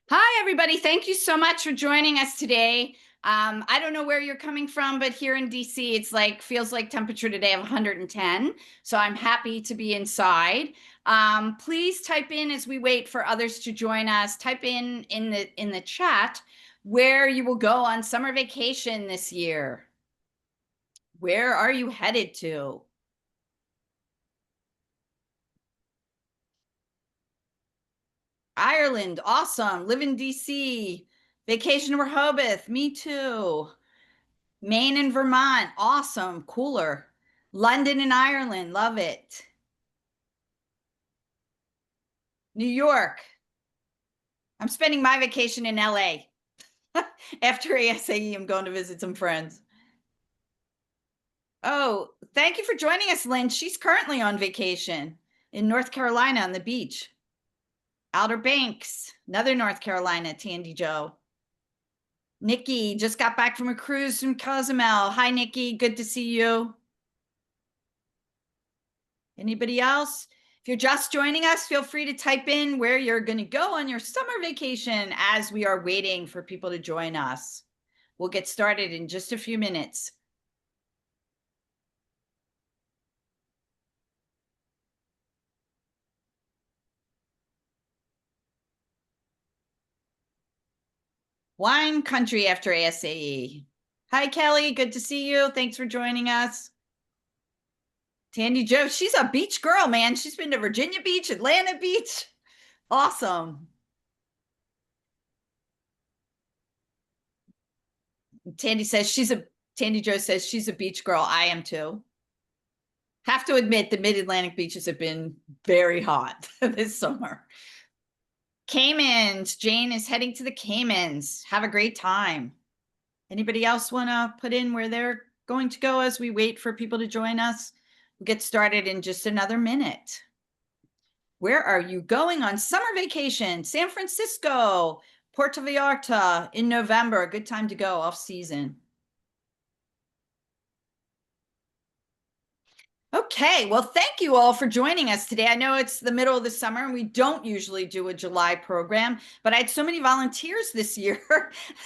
Hi, everybody. Thank you so much for joining us today. I don't know where you're coming from, but here in DC, it's like feels like temperature today of 110. So I'm happy to be inside. Please type in as we wait for others to join us. Type in the chat where you will go on summer vacation this year. Where are you headed to? Ireland, awesome. Live in DC. Vacation to Rehoboth, me too. Maine and Vermont, awesome, cooler. London and Ireland, love it. New York, I'm spending my vacation in LA. After ASAE, I'm going to visit some friends. Oh, thank you for joining us, Lynn. She's currently on vacation in North Carolina on the beach. Outer Banks, another North Carolina, Tandy Joe. Nikki just got back from a cruise from Cozumel. Hi, Nikki. Good to see you. Anybody else? If you're just joining us, feel free to type in where you're going to go on your summer vacation as we are waiting for people to join us. We'll get started in just a few minutes. Wine country after ASAE. Hi, Kelly. Good to see you. Thanks for joining us. Tandy Joe, she's a beach girl, man. She's been to Virginia Beach, Atlanta Beach. Awesome. Tandy Joe says she's a beach girl. I am too. Have to admit the mid-Atlantic beaches have been very hot this summer. Caymans, Jane is heading to the Caymans. Have a great time. Anybody else want to put in where they're going to go as we wait for people to join us? We'll get started in just another minute. Where are you going on summer vacation? San Francisco, Puerto Vallarta in November. A good time to go off season. Okay, well, thank you all for joining us today. I know it's the middle of the summer and we don't usually do a July program, but I had so many volunteers this year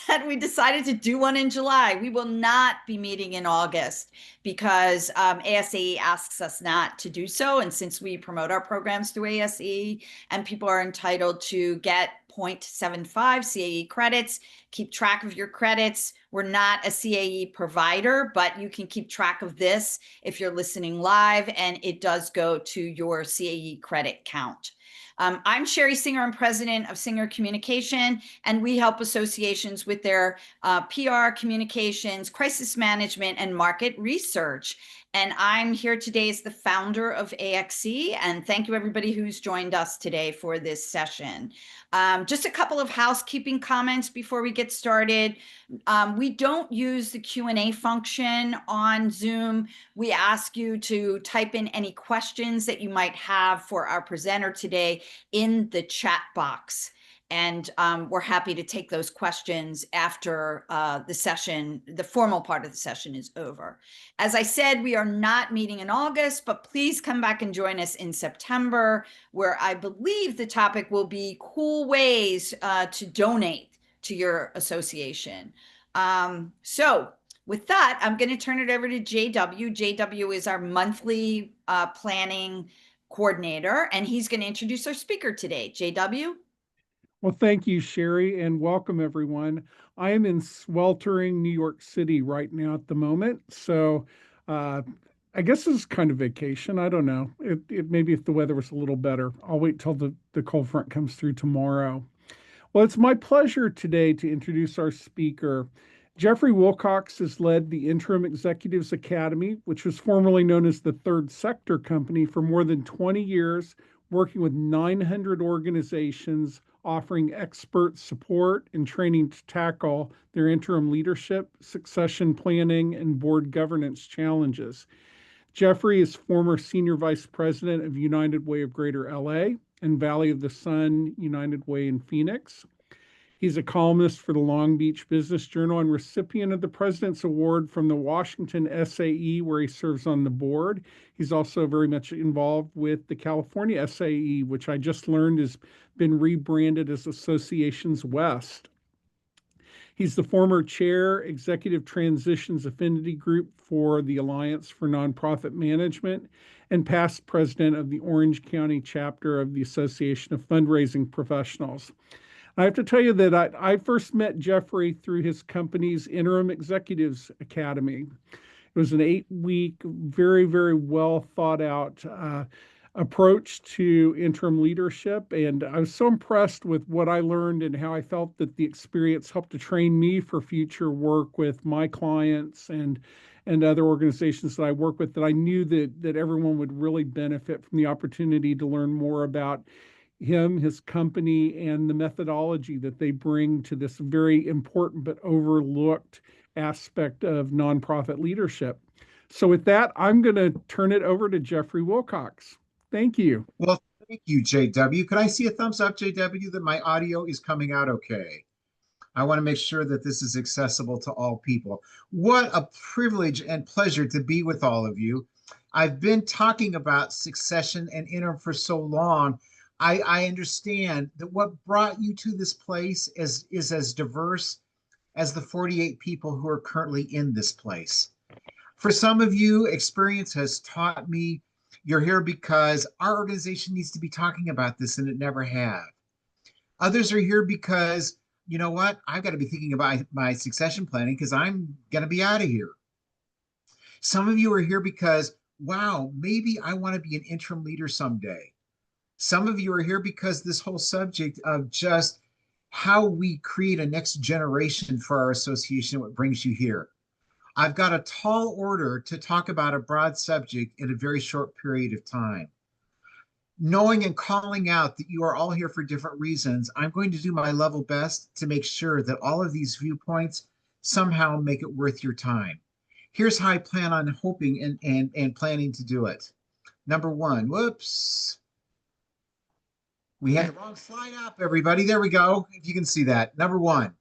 that we decided to do one in July. We will not be meeting in August because ASAE asks us not to do so. And since we promote our programs through ASAE and people are entitled to get 0.75 CAE credits, keep track of your credits. We're not a CAE provider, but you can keep track of this if you're listening live, and it does go to your CAE credit count. I'm Sherry Singer. I'm president of Singer Communication, and we help associations with their PR, communications, crisis management, and market research. And I'm here today as the founder of AXE, and thank you everybody who's joined us today for this session. Just a couple of housekeeping comments before we get started. We don't use the Q&A function on Zoom. We ask you to type in any questions that you might have for our presenter today in the chat box. And we're happy to take those questions after the session, the formal part of the session is over. As I said, we are not meeting in August, but please come back and join us in September, where I believe the topic will be cool ways to donate to your association. So with that, I'm going to turn it over to JW. JW is our monthly planning coordinator, and he's going to introduce our speaker today. JW? Well, thank you, Sherry, and welcome everyone. I am in sweltering New York City right now at the moment, so I guess this is kind of vacation. I don't know. It maybe if the weather was a little better. I'll wait till the cold front comes through tomorrow. Well, it's my pleasure today to introduce our speaker. Jeffrey Wilcox has led the Interim Executives Academy, which was formerly known as the Third Sector Company, for more than 20 years, working with 900 organizations, offering expert support and training to tackle their interim leadership, succession planning, and board governance challenges. Jeffrey is former Senior Vice President of United Way of Greater LA and Valley of the Sun United Way in Phoenix. He's a columnist for the Long Beach Business Journal and recipient of the President's Award from the Washington SAE, where he serves on the board. He's also very much involved with the California SAE, which I just learned has been rebranded as Associations West. He's the former chair, Executive Transitions Affinity Group for the Alliance for Nonprofit Management, and past president of the Orange County chapter of the Association of Fundraising Professionals. I have to tell you that I first met Jeffrey through his company's Interim Executives Academy. It was an 8-week, very, very well thought out approach to interim leadership. And I was so impressed with what I learned and how I felt that the experience helped to train me for future work with my clients and other organizations that I work with, that I knew that everyone would really benefit from the opportunity to learn more about him, his company, and the methodology that they bring to this very important but overlooked aspect of nonprofit leadership. So with that, I'm going to turn it over to Jeffrey Wilcox. Thank you. Well, thank you, JW. Could I see a thumbs up, JW, that my audio is coming out okay? I want to make sure that this is accessible to all people. What a privilege and pleasure to be with all of you. I've been talking about succession and interim for so long. I understand that what brought you to this place is as diverse as the 48 people who are currently in this place. For some of you, experience has taught me you're here because our organization needs to be talking about this and it never have. Others are here because, you know what, I've got to be thinking about my succession planning because I'm going to be out of here. Some of you are here because, wow, maybe I want to be an interim leader someday. Some of you are here because this whole subject of just how we create a next generation for our association, what brings you here. I've got a tall order to talk about a broad subject in a very short period of time. Knowing and calling out that you are all here for different reasons, I'm going to do my level best to make sure that all of these viewpoints somehow make it worth your time. Here's how I plan on hoping and planning to do it. Number one, whoops. We had the wrong slide up, everybody. There we go. If you can see that. Number one,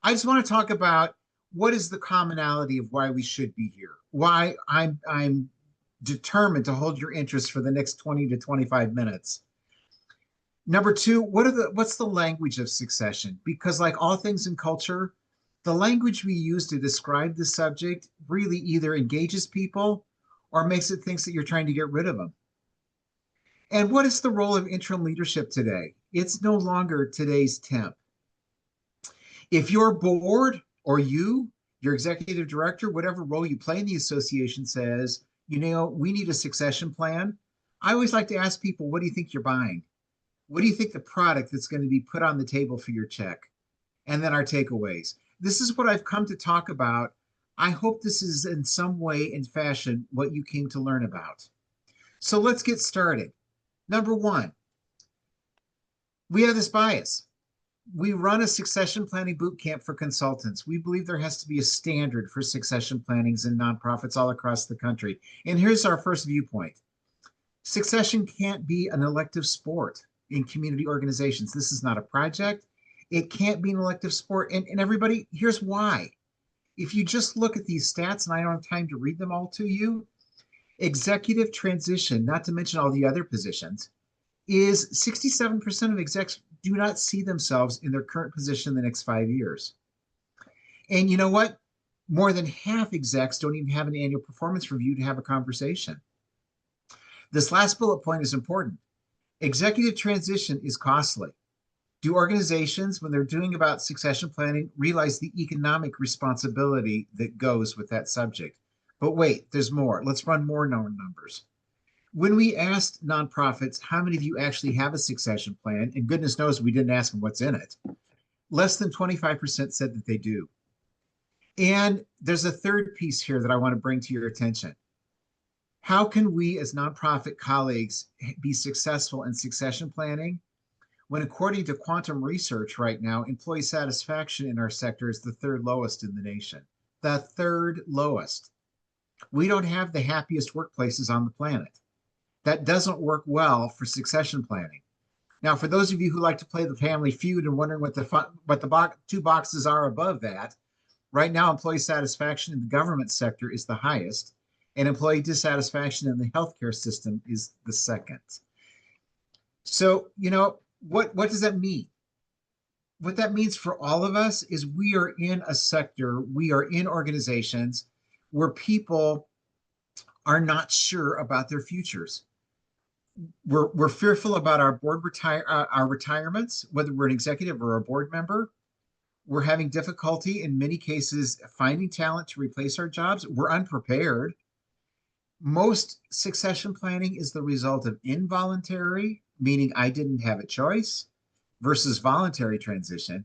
I just want to talk about what is the commonality of why we should be here, why I'm determined to hold your interest for the next 20 to 25 minutes. Number two, what's the language of succession? Because like all things in culture, the language we use to describe the subject really either engages people or makes it think that you're trying to get rid of them. And what is the role of interim leadership today? It's no longer today's temp. If your board or your executive director, whatever role you play in the association says, you know, we need a succession plan, I always like to ask people, what do you think you're buying? What do you think the product that's going to be put on the table for your check? And then our takeaways. This is what I've come to talk about. I hope this is in some way and fashion what you came to learn about. So let's get started. Number one, we have this bias. We run a succession planning boot camp for consultants. We believe there has to be a standard for succession plannings in nonprofits all across the country. And here's our first viewpoint. Succession can't be an elective sport in community organizations. This is not a project. It can't be an elective sport. And everybody, here's why. If you just look at these stats, and I don't have time to read them all to you, executive transition, not to mention all the other positions, is 67% of execs do not see themselves in their current position in the next 5 years. And you know what? More than half execs don't even have an annual performance review to have a conversation. This last bullet point is important. Executive transition is costly. Do organizations, when they're doing about succession planning, realize the economic responsibility that goes with that subject? But wait, there's more. Let's run more numbers. When we asked nonprofits, how many of you actually have a succession plan? And goodness knows we didn't ask them what's in it. Less than 25% said that they do. And there's a third piece here that I want to bring to your attention. How can we as nonprofit colleagues be successful in succession planning when, according to quantum research right now, employee satisfaction in our sector is the third lowest in the nation? The third lowest. We don't have the happiest workplaces on the planet. That doesn't work well for succession planning. Now, for those of you who like to play the Family Feud and wondering what the two boxes are above that, right now, employee satisfaction in the government sector is the highest, and employee dissatisfaction in the healthcare system is the second. So, what does that mean? What that means for all of us is we are in a sector, we are in organizations where people are not sure about their futures. We're fearful about our our retirements, whether we're an executive or a board member. We're having difficulty in many cases finding talent to replace our jobs. We're unprepared. Most succession planning is the result of involuntary, meaning I didn't have a choice, versus voluntary transition.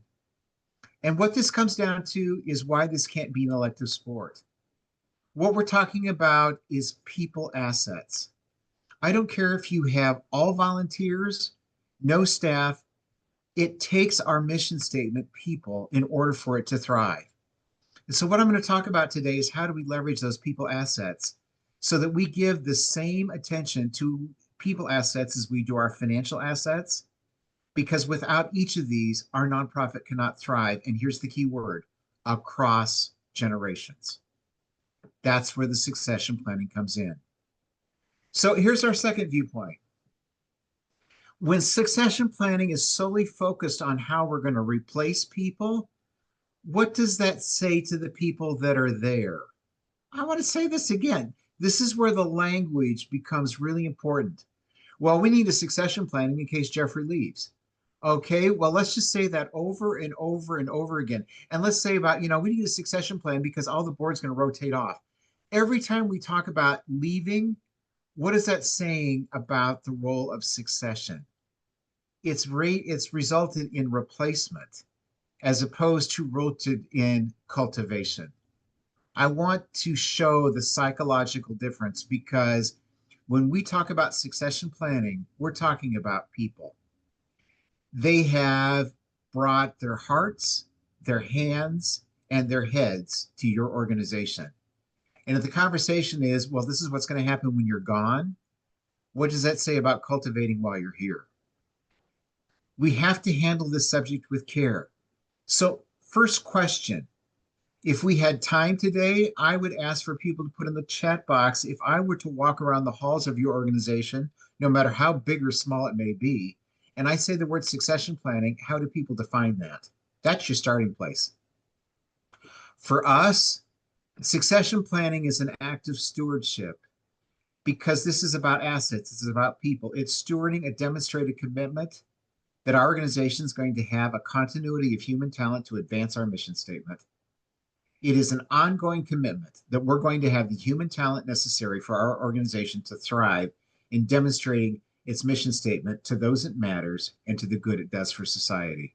And what this comes down to is why this can't be an elective sport. What we're talking about is people assets. I don't care if you have all volunteers, no staff. It takes our mission statement, people, in order for it to thrive. And so what I'm going to talk about today is how do we leverage those people assets so that we give the same attention to people assets as we do our financial assets, because without each of these, our nonprofit cannot thrive. And here's the key word: across generations. That's where the succession planning comes in. So here's our second viewpoint. When succession planning is solely focused on how we're going to replace people, what does that say to the people that are there? I want to say this again. This is where the language becomes really important. Well, we need a succession planning in case Jeffrey leaves. Okay, well, let's just say that over and over and over again. And let's say about, we need a succession plan because all the board's going to rotate off. Every time we talk about leaving, what is that saying about the role of succession? It's resulted in replacement as opposed to rooted in cultivation. I want to show the psychological difference because when we talk about succession planning, we're talking about people. They have brought their hearts, their hands, and their heads to your organization. And if the conversation is, well, this is what's going to happen when you're gone, what does that say about cultivating while you're here? We have to handle this subject with care. So, first question, if we had time today, I would ask for people to put in the chat box, if I were to walk around the halls of your organization, no matter how big or small it may be, and I say the word succession planning, how do people define that? That's your starting place. For us, succession planning is an act of stewardship because this is about assets, this is about people. It's stewarding a demonstrated commitment that our organization is going to have a continuity of human talent to advance our mission statement. It is an ongoing commitment that we're going to have the human talent necessary for our organization to thrive in demonstrating its mission statement to those it matters and to the good it does for society.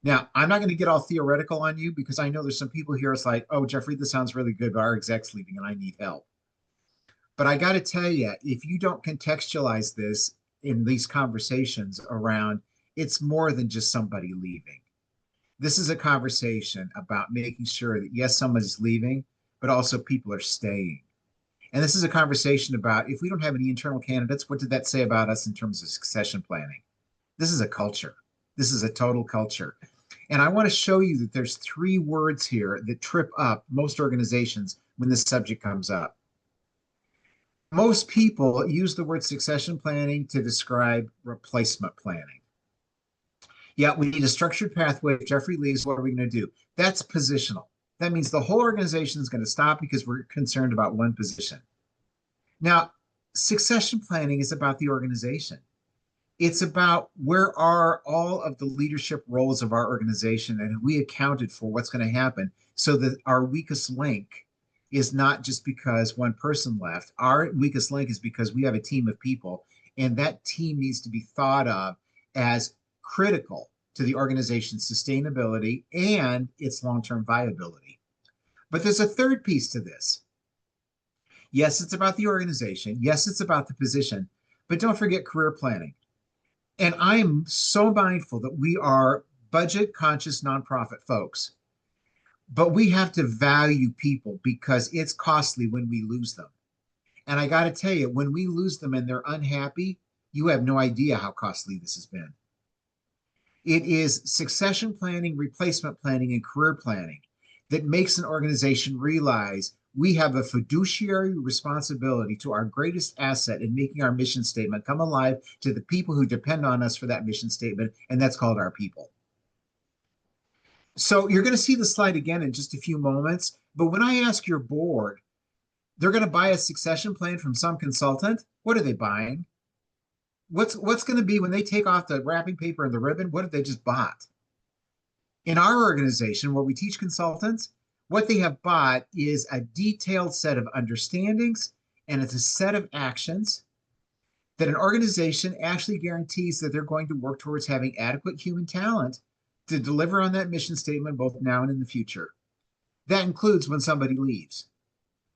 Now, I'm not going to get all theoretical on you because I know there's some people here. It's like, oh, Jeffrey, this sounds really good, but our exec's leaving and I need help. But I got to tell you, if you don't contextualize this in these conversations around, it's more than just somebody leaving. This is a conversation about making sure that, yes, somebody's leaving, but also people are staying. And this is a conversation about, if we don't have any internal candidates, what did that say about us in terms of succession planning? This is a culture. This is a total culture. And I want to show you that there's 3 words here that trip up most organizations when this subject comes up. Most people use the word succession planning to describe replacement planning. Yeah, we need a structured pathway. If Jeffrey leaves, what are we going to do? That's positional. That means the whole organization is going to stop because we're concerned about one position. Now, succession planning is about the organization. It's about where are all of the leadership roles of our organization and we accounted for what's going to happen so that our weakest link is not just because one person left. Our weakest link is because we have a team of people, and that team needs to be thought of as critical to the organization's sustainability and its long-term viability. But there's a third piece to this. Yes, it's about the organization. Yes, it's about the position, but don't forget career planning. And I'm so mindful that we are budget conscious nonprofit folks, but we have to value people because it's costly when we lose them. And I got to tell you, when we lose them and they're unhappy, you have no idea how costly this has been. It is succession planning, replacement planning, and career planning that makes an organization realize we have a fiduciary responsibility to our greatest asset in making our mission statement come alive to the people who depend on us for that mission statement, and that's called our people. So you're going to see the slide again in just a few moments, but when I ask your board, they're going to buy a succession plan from some consultant. What are they buying? What's going to be when they take off the wrapping paper and the ribbon? What have they just bought? In our organization, where we teach consultants, what they have bought is a detailed set of understandings, and it's a set of actions that an organization actually guarantees that they're going to work towards having adequate human talent to deliver on that mission statement both now and in the future. That includes when somebody leaves.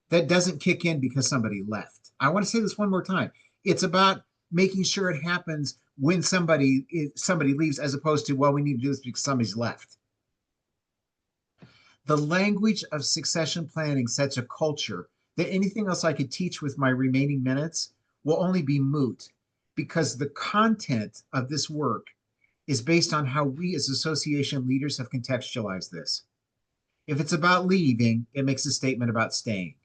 That doesn't kick in because somebody left. I want to say this one more time. It's about making sure it happens when somebody leaves, as opposed to, well, we need to do this because somebody's left. The language of succession planning sets a culture that anything else I could teach with my remaining minutes will only be moot, because the content of this work is based on how we as association leaders have contextualized this. If it's about leaving, it makes a statement about staying.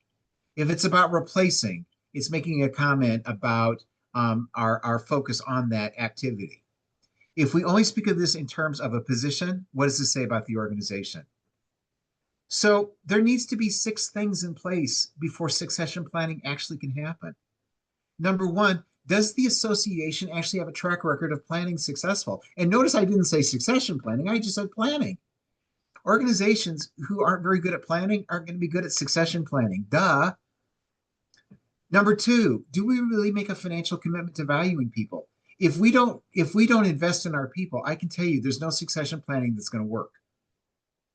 If it's about replacing, it's making a comment about our focus on that activity. If we only speak of this in terms of a position, what does this say about the organization? So there needs to be 6 things in place before succession planning actually can happen. Number one, does the association actually have a track record of planning successful? And notice I didn't say succession planning, I just said planning. Organizations who aren't very good at planning aren't going to be good at succession planning. Duh. Number two, do we really make a financial commitment to valuing people? If we don't invest in our people, I can tell you there's no succession planning that's going to work,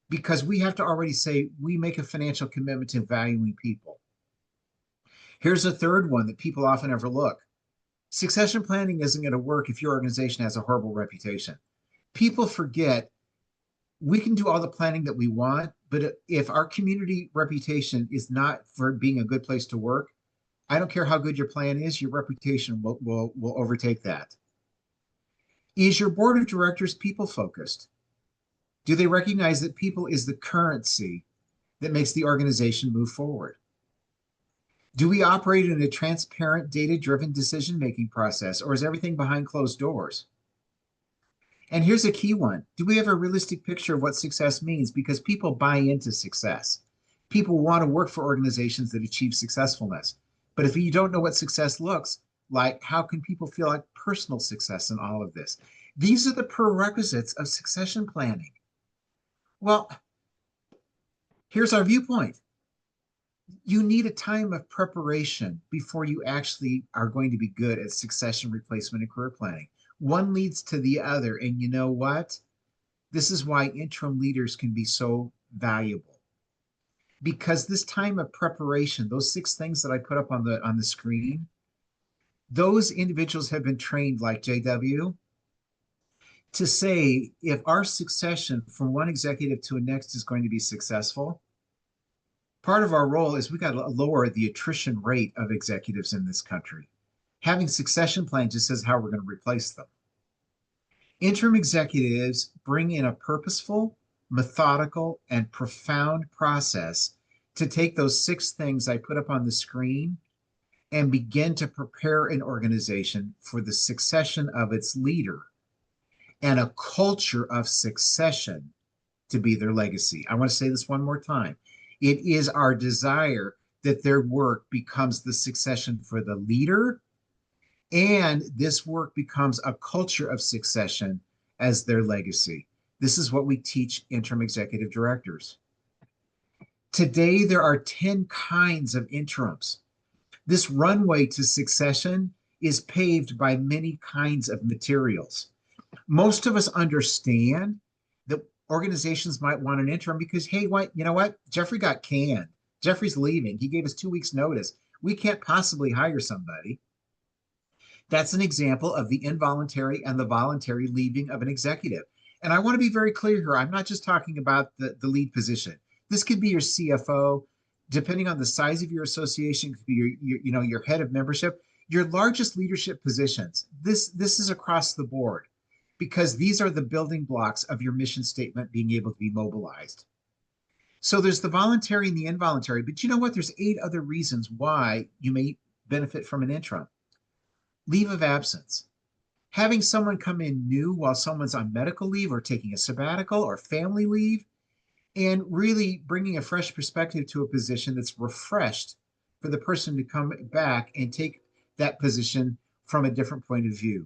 because we have to already say we make a financial commitment to valuing people. Here's a third one that people often overlook. Succession planning isn't going to work if your organization has a horrible reputation. People forget we can do all the planning that we want, but if our community reputation is not for being a good place to work, I don't care how good your plan is, your reputation will overtake that. Is your board of directors people focused? Do they recognize that people is the currency that makes the organization move forward? Do we operate in a transparent, data-driven decision-making process, or is everything behind closed doors? And here's a key one. Do we have a realistic picture of what success means? Because people buy into success. People want to work for organizations that achieve successfulness. But if you don't know what success looks like, how can people feel like personal success in all of this? These are the prerequisites of succession planning. Well, here's our viewpoint. You need a time of preparation before you actually are going to be good at succession, replacement, and career planning. One leads to the other. And you know what? This is why interim leaders can be so valuable. Because this time of preparation, those 6 things that I put up on the screen, those individuals have been trained, like JW, to say if our succession from one executive to a next is going to be successful, part of our role is we got to lower the attrition rate of executives in this country. Having succession plan just says how we're going to replace them. Interim executives bring in a purposeful, methodical, and profound process to take those 6 things I put up on the screen and begin to prepare an organization for the succession of its leader and a culture of succession to be their legacy. I want to say this one more time. It is our desire that their work becomes the succession for the leader, and this work becomes a culture of succession as their legacy. This is what we teach interim executive directors. Today, there are 10 kinds of interims. This runway to succession is paved by many kinds of materials. Most of us understand that organizations might want an interim because, hey, you know what? Jeffrey got canned. Jeffrey's leaving. He gave us 2 weeks notice. We can't possibly hire somebody. That's an example of the involuntary and the voluntary leaving of an executive. And I want to be very clear here. I'm not just talking about the lead position. This could be your CFO, depending on the size of your association, could be your head of membership, your largest leadership positions. This is across the board. because these are the building blocks of your mission statement being able to be mobilized. So there's the voluntary and the involuntary, but you know what? There's 8 other reasons why you may benefit from an interim. Leave of absence. Having someone come in new while someone's on medical leave or taking a sabbatical or family leave, and really bringing a fresh perspective to a position that's refreshed for the person to come back and take that position from a different point of view.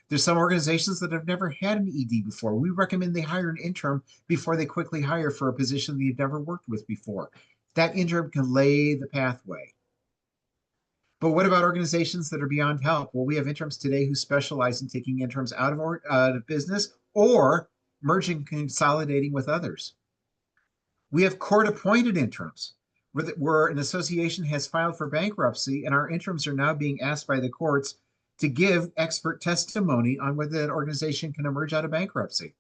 There's some organizations that have never had an ED before. We recommend they hire an interim before they quickly hire for a position they've never worked with before. That interim can lay the pathway. But what about organizations that are beyond help? Well, we have interims today who specialize in taking interims out of business or merging, consolidating with others. We have court-appointed interims where an association has filed for bankruptcy and our interims are now being asked by the courts to give expert testimony on whether that organization can emerge out of bankruptcy.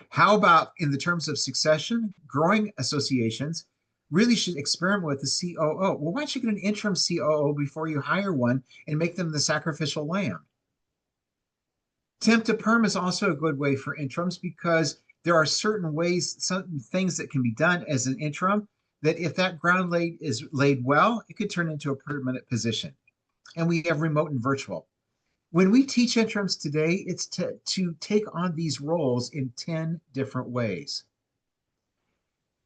How about in the terms of succession? Growing associations really should experiment with the COO. Well, why don't you get an interim COO before you hire one and make them the sacrificial lamb? Temp to perm is also a good way for interims because there are certain ways, certain things that can be done as an interim that if that ground is laid well, it could turn into a permanent position. And we have remote and virtual. When we teach interims today, it's to take on these roles in 10 different ways.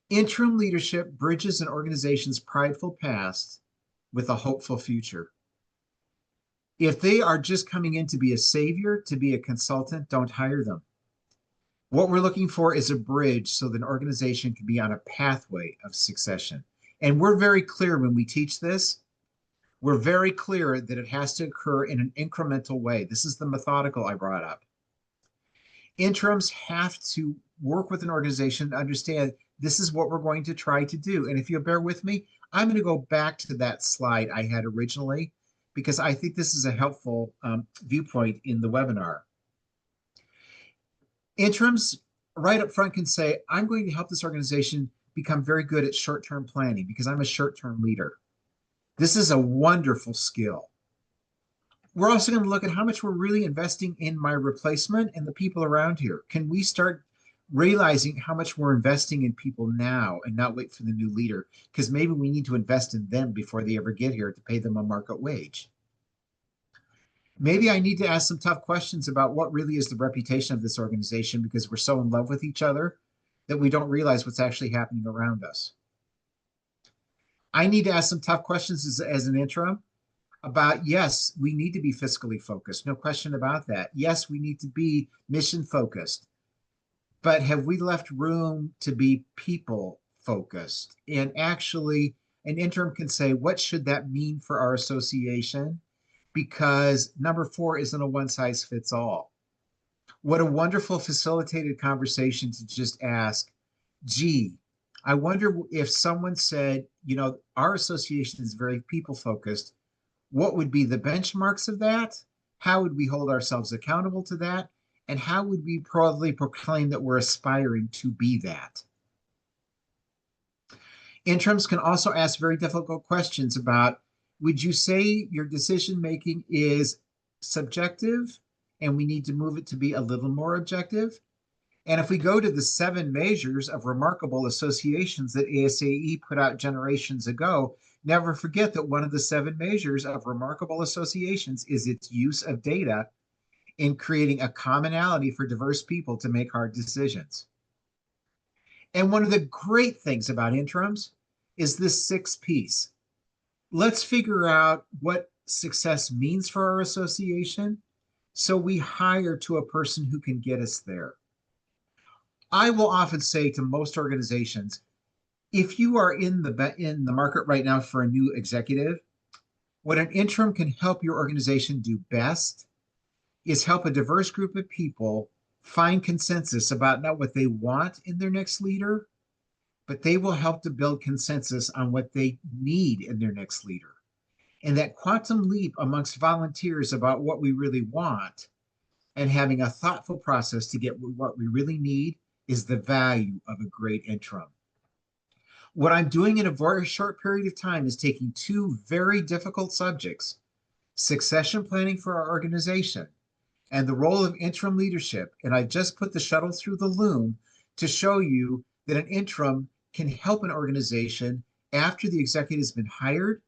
Interim leadership bridges an organization's prideful past with a hopeful future. If they are just coming in to be a savior, to be a consultant, don't hire them. What we're looking for is a bridge so that an organization can be on a pathway of succession. And we're very clear when we teach this. We're very clear that it has to occur in an incremental way. This is the methodical I brought up. Interims have to work with an organization to understand this is what we're going to try to do. And if you'll bear with me, I'm going to go back to that slide I had originally, because I think this is a helpful viewpoint in the webinar. Interims right up front can say, I'm going to help this organization become very good at short-term planning because I'm a short-term leader. This is a wonderful skill. We're also going to look at how much we're really investing in my replacement and the people around here. Can we start realizing how much we're investing in people now and not wait for the new leader? Because maybe we need to invest in them before they ever get here to pay them a market wage. Maybe I need to ask some tough questions about what really is the reputation of this organization because we're so in love with each other that we don't realize what's actually happening around us. I need to ask some tough questions as an interim about, yes, we need to be fiscally focused. No question about that. Yes, we need to be mission focused. But have we left room to be people focused? And actually, an interim can say, what should that mean for our association? Because number 4 isn't a one size fits all. What a wonderful facilitated conversation to just ask, gee, I wonder if someone said, you know, our association is very people focused. What would be the benchmarks of that? How would we hold ourselves accountable to that? And how would we proudly proclaim that we're aspiring to be that? Interims can also ask very difficult questions about, would you say your decision-making is subjective and we need to move it to be a little more objective? And if we go to the 7 measures of remarkable associations that ASAE put out generations ago, never forget that one of the 7 measures of remarkable associations is its use of data in creating a commonality for diverse people to make hard decisions. And one of the great things about interims is this 6th piece. Let's figure out what success means for our association so we hire to a person who can get us there. I will often say to most organizations, if you are in the market right now for a new executive, what an interim can help your organization do best is help a diverse group of people find consensus about not what they want in their next leader, but they will help to build consensus on what they need in their next leader. And that quantum leap amongst volunteers about what we really want and having a thoughtful process to get what we really need is the value of a great interim. What I'm doing in a very short period of time is taking 2 very difficult subjects, succession planning for our organization and the role of interim leadership. And I just put the shuttle through the loom to show you that an interim can help an organization after the executive has been hired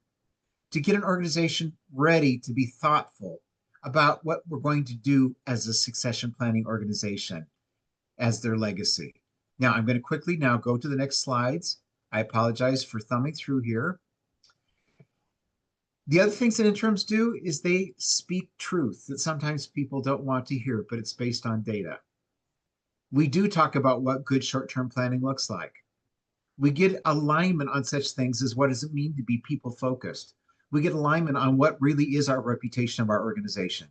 to get an organization ready to be thoughtful about what we're going to do as a succession planning organization as their legacy. Now, I'm going to quickly now go to the next slides. I apologize for thumbing through here. The other things that interims do is they speak truth that sometimes people don't want to hear, but it's based on data. We do talk about what good short-term planning looks like. We get alignment on such things as what does it mean to be people-focused. We get alignment on what really is our reputation of our organization.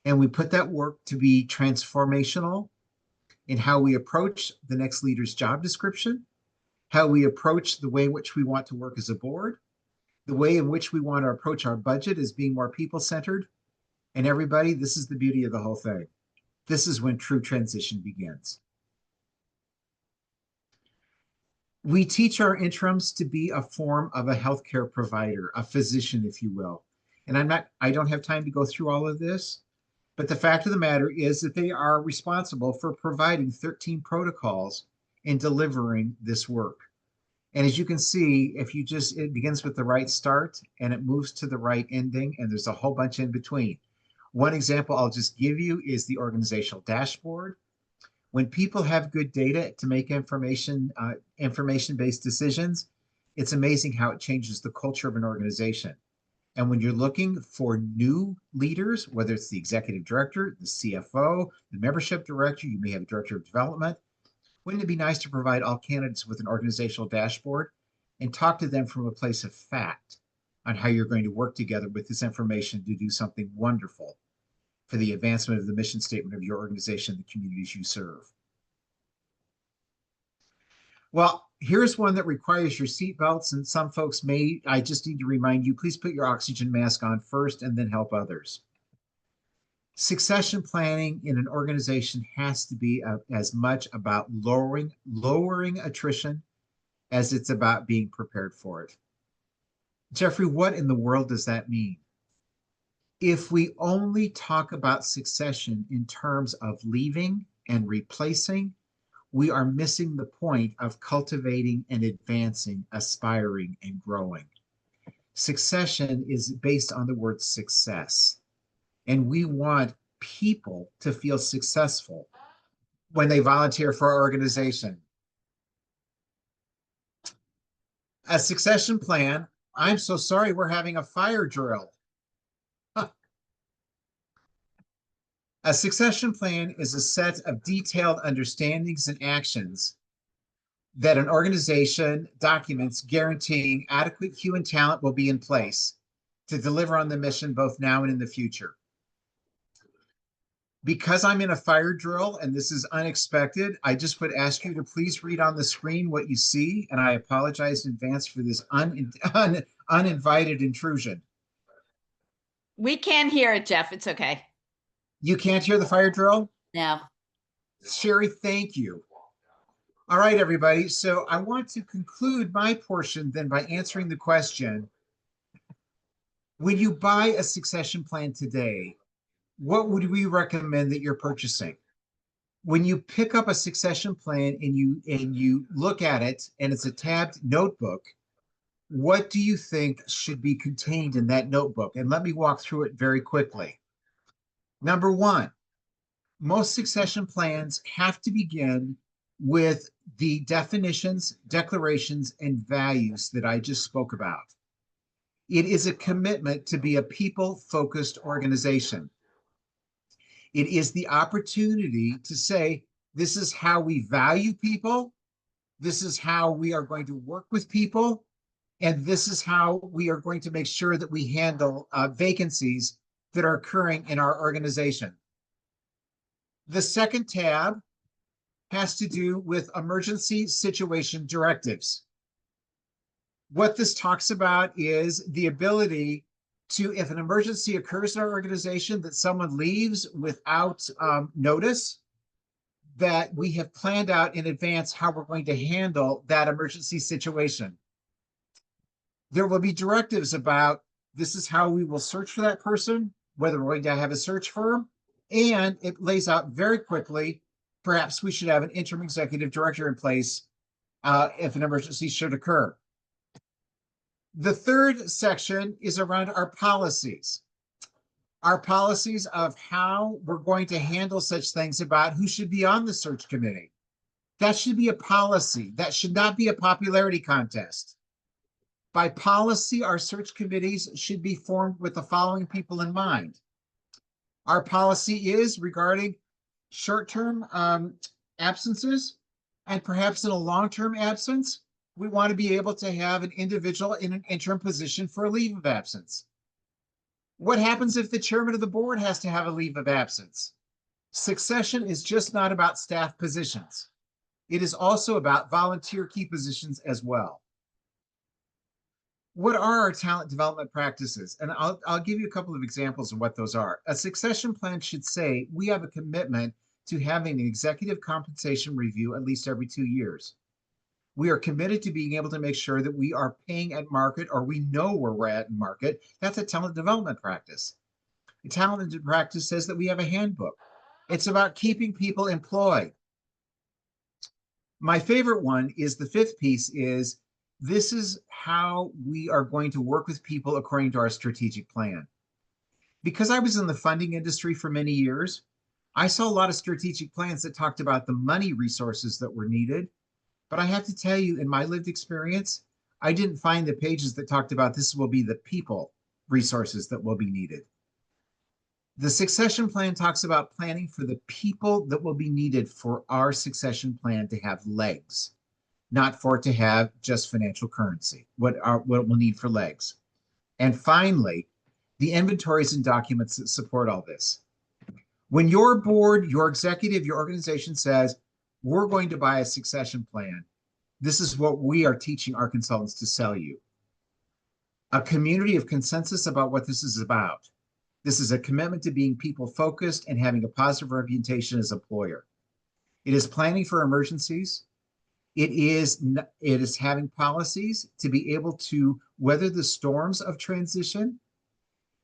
And we put that work to be transformational in how we approach the next leader's job description, how we approach the way in which we want to work as a board, the way in which we want to approach our budget as being more people-centered. And everybody, this is the beauty of the whole thing. This is when true transition begins. We teach our interims to be a form of a healthcare provider, a physician, if you will. And I don't have time to go through all of this, but the fact of the matter is that they are responsible for providing 13 protocols and delivering this work. And as you can see, it begins with the right start and it moves to the right ending, and there's a whole bunch in between. One example I'll just give you is the organizational dashboard. When people have good data to make information-based decisions, it's amazing how it changes the culture of an organization. And when you're looking for new leaders, whether it's the executive director, the CFO, the membership director, you may have a director of development, wouldn't it be nice to provide all candidates with an organizational dashboard and talk to them from a place of fact on how you're going to work together with this information to do something wonderful for the advancement of the mission statement of your organization, the communities you serve? Well, here's one that requires your seatbelts, and some folks I just need to remind you, please put your oxygen mask on first and then help others. Succession planning in an organization has to be as much about lowering attrition as it's about being prepared for it. Jeffrey, what in the world does that mean? If we only talk about succession in terms of leaving and replacing, we are missing the point of cultivating and advancing, aspiring and growing. Succession is based on the word success. And we want people to feel successful when they volunteer for our organization. A succession plan, I'm so sorry, we're having a fire drill. A succession plan is a set of detailed understandings and actions that an organization documents guaranteeing adequate human talent will be in place to deliver on the mission both now and in the future. Because I'm in a fire drill and this is unexpected, I just would ask you to please read on the screen what you see, and I apologize in advance for this uninvited intrusion. We can't hear it, Jeff. It's okay. You can't hear the fire drill? No. Sherry, thank you. All right, everybody. So I want to conclude my portion then by answering the question, when you buy a succession plan today, what would we recommend that you're purchasing? When you pick up a succession plan and you look at it and it's a tabbed notebook, what do you think should be contained in that notebook? And let me walk through it very quickly. Number one, most succession plans have to begin with the definitions, declarations, and values that I just spoke about. It is a commitment to be a people-focused organization. It is the opportunity to say, this is how we value people, this is how we are going to work with people, and this is how we are going to make sure that we handle vacancies that are occurring in our organization. The second tab has to do with emergency situation directives. What this talks about is the ability to, if an emergency occurs in our organization, that someone leaves without notice, that we have planned out in advance how we're going to handle that emergency situation. There will be directives about this is how we will search for that person, whether we're going to have a search firm, And it lays out very quickly, perhaps we should have an interim executive director in place if an emergency should occur. The third section is around our policies. Our policies of how we're going to handle such things about who should be on the search committee. That should be a policy. That should not be a popularity contest. By policy, our search committees should be formed with the following people in mind. Our policy is regarding short-term absences, and perhaps in a long-term absence, we want to be able to have an individual in an interim position for a leave of absence. What happens if the chairman of the board has to have a leave of absence? Succession is just not about staff positions. It is also about volunteer key positions as well. What are our talent development practices? And I'll give you a couple of examples of what those are. A succession plan should say we have a commitment to having an executive compensation review at least every 2 years. We are committed to being able to make sure that we are paying at market, or we know where we're at in market. That's a talent development practice. A talent practice says that we have a handbook. It's about keeping people employed. My favorite one is the fifth piece is this is how we are going to work with people according to our strategic plan. Because I was in the funding industry for many years, I saw a lot of strategic plans that talked about the money resources that were needed. But I have to tell you, in my lived experience, I didn't find the pages that talked about this will be the people resources that will be needed. The succession plan talks about planning for the people that will be needed for our succession plan to have legs, not for it to have just financial currency, what we'll need for legs. And finally, the inventories and documents that support all this. When your board, your executive, your organization says, we're going to buy a succession plan, this is what we are teaching our consultants to sell you. A community of consensus about what this is about. This is a commitment to being people focused and having a positive reputation as an employer. It is planning for emergencies. It is having policies to be able to weather the storms of transition.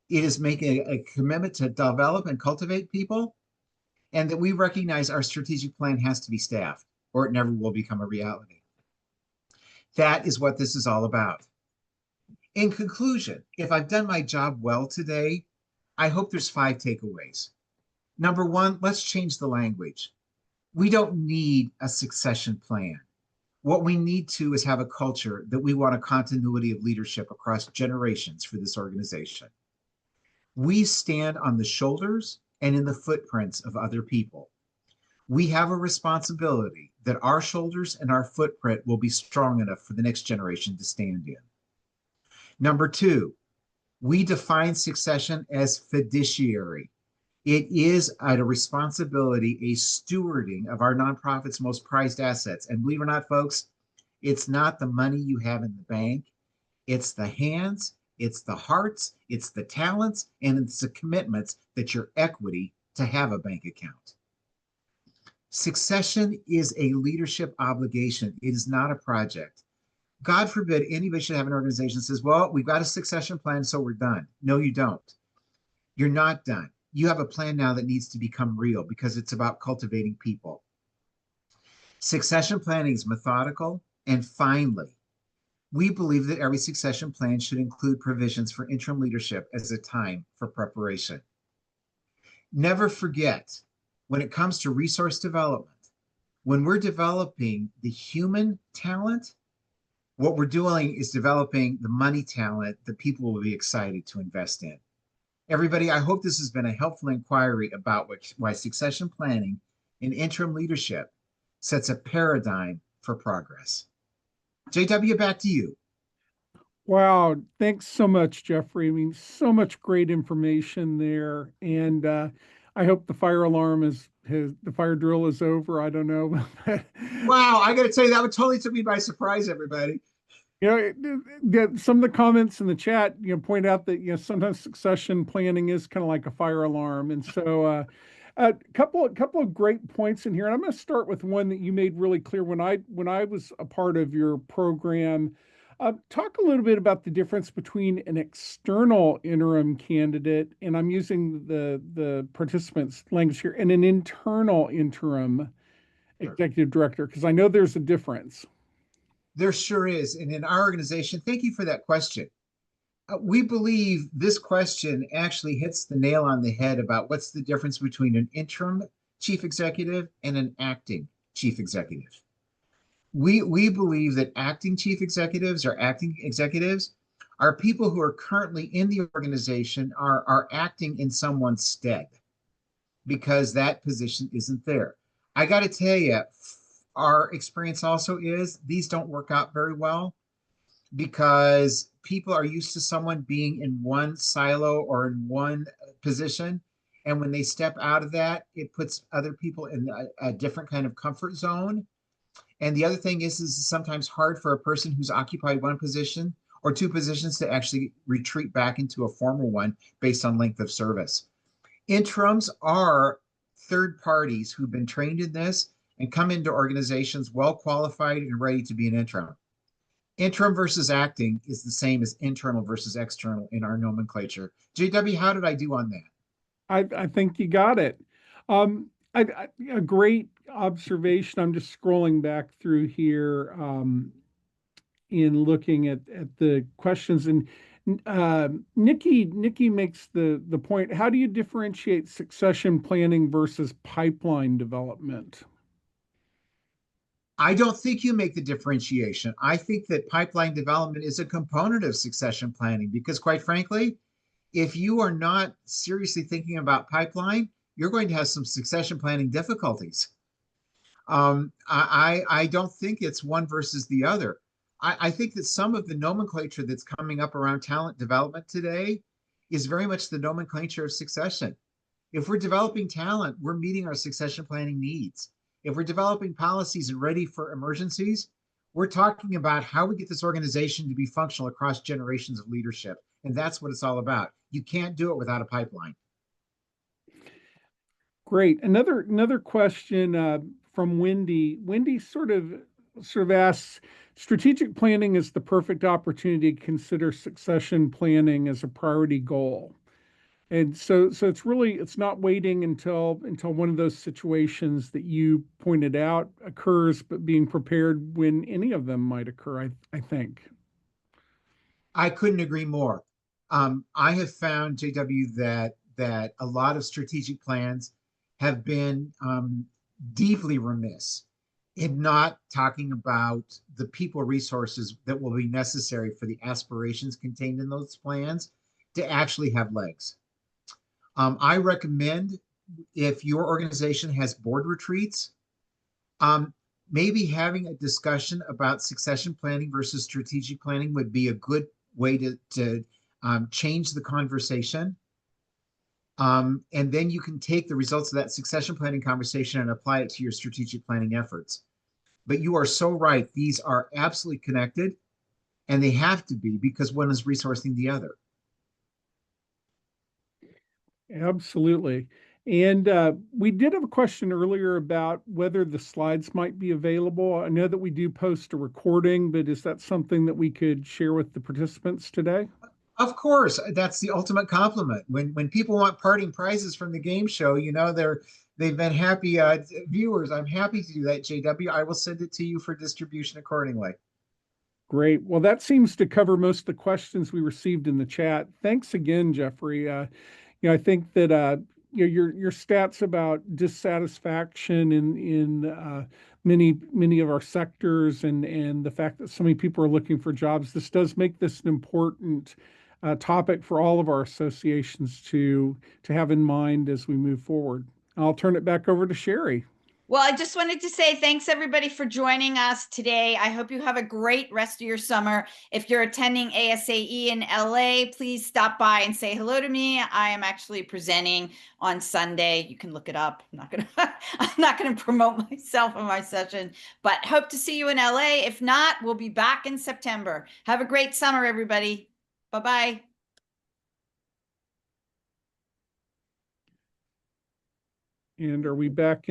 It is making a commitment to develop and cultivate people, and that we recognize our strategic plan has to be staffed, or it never will become a reality. That is what this is all about. In conclusion, if I've done my job well today, I hope there's 5 takeaways. Number 1, let's change the language. We don't need a succession plan. What we need to is have a culture that we want a continuity of leadership across generations for this organization. We stand on the shoulders and in the footprints of other people. We have a responsibility that our shoulders and our footprint will be strong enough for the next generation to stand in. Number 2, we define succession as fiduciary. It is a responsibility, a stewarding of our nonprofit's most prized assets. And believe it or not, folks, it's not the money you have in the bank. It's the hands, it's the hearts, it's the talents, and it's the commitments that your equity to have a bank account. Succession is a leadership obligation. It is not a project. God forbid anybody should have an organization that says, well, we've got a succession plan, so we're done. No, you don't. You're not done. You have a plan now that needs to become real because it's about cultivating people. Succession planning is methodical. And finally, we believe that every succession plan should include provisions for interim leadership as a time for preparation. Never forget, when it comes to resource development, when we're developing the human talent, what we're doing is developing the money talent that people will be excited to invest in. Everybody, I hope this has been a helpful inquiry about why succession planning and interim leadership sets a paradigm for progress. JW, back to you. Wow, thanks so much, Jeffrey. I mean, so much great information there. And I hope the fire alarm the fire drill is over. I don't know. Wow, I got to tell you, that one totally took me by surprise, everybody. Some of the comments in the chat, point out that, sometimes succession planning is kind of like a fire alarm. And so a couple of great points in here. And I'm going to start with one that you made really clear when I was a part of your program. Talk a little bit about the difference between an external interim candidate, and I'm using the participants' language here, and an internal interim Sure. executive director, because I know there's a difference. There sure is. And in our organization, thank you for that question. We believe this question actually hits the nail on the head about what's the difference between an interim chief executive and an acting chief executive. We believe that acting chief executives or acting executives are people who are currently in the organization are acting in someone's stead because that position isn't there. I got to tell you, our experience also is these don't work out very well because people are used to someone being in one silo or in one position. And when they step out of that, it puts other people in a different kind of comfort zone. And the other thing is it's sometimes hard for a person who's occupied one position or two positions to actually retreat back into a former one based on length of service. Interims are third parties who've been trained in this and come into organizations well qualified and ready to be an interim. Interim versus acting is the same as internal versus external in our nomenclature. JW, how did I do on that? I think you got it. A great observation. I'm just scrolling back through here in looking at the questions, and Nikki makes the point. How do you differentiate succession planning versus pipeline development? I don't think you make the differentiation. I think that pipeline development is a component of succession planning because, quite frankly, if you are not seriously thinking about pipeline, you're going to have some succession planning difficulties. I don't think it's one versus the other. I think that some of the nomenclature that's coming up around talent development today is very much the nomenclature of succession. If we're developing talent, we're meeting our succession planning needs. If we're developing policies and ready for emergencies, we're talking about how we get this organization to be functional across generations of leadership. And that's what it's all about. You can't do it without a pipeline. Great. Another question from Wendy. Wendy sort of asks, strategic planning is the perfect opportunity to consider succession planning as a priority goal. And so it's not waiting until one of those situations that you pointed out occurs, but being prepared when any of them might occur, I think. I couldn't agree more. I have found, JW, that a lot of strategic plans have been deeply remiss in not talking about the people resources that will be necessary for the aspirations contained in those plans to actually have legs. I recommend if your organization has board retreats, maybe having a discussion about succession planning versus strategic planning would be a good way to change the conversation. And then you can take the results of that succession planning conversation and apply it to your strategic planning efforts. But you are so right. These are absolutely connected, and they have to be because one is resourcing the other. Absolutely. And we did have a question earlier about whether the slides might be available. I know that we do post a recording, but is that something that we could share with the participants today? Of course, that's the ultimate compliment. When people want parting prizes from the game show, they've been happy viewers. I'm happy to do that, JW. I will send it to you for distribution accordingly. Great. Well, that seems to cover most of the questions we received in the chat. Thanks again, Jeffrey. I think that your stats about dissatisfaction in many of our sectors and the fact that so many people are looking for jobs, this does make this an important topic for all of our associations to have in mind as we move forward. I'll turn it back over to Sherry. Well, I just wanted to say thanks everybody for joining us today. I hope you have a great rest of your summer. If you're attending ASAE in LA, please stop by and say hello to me. I am actually presenting on Sunday. You can look it up. I'm not going to promote myself in my session, but hope to see you in LA. If not, we'll be back in September. Have a great summer, everybody. Bye-bye. And are we back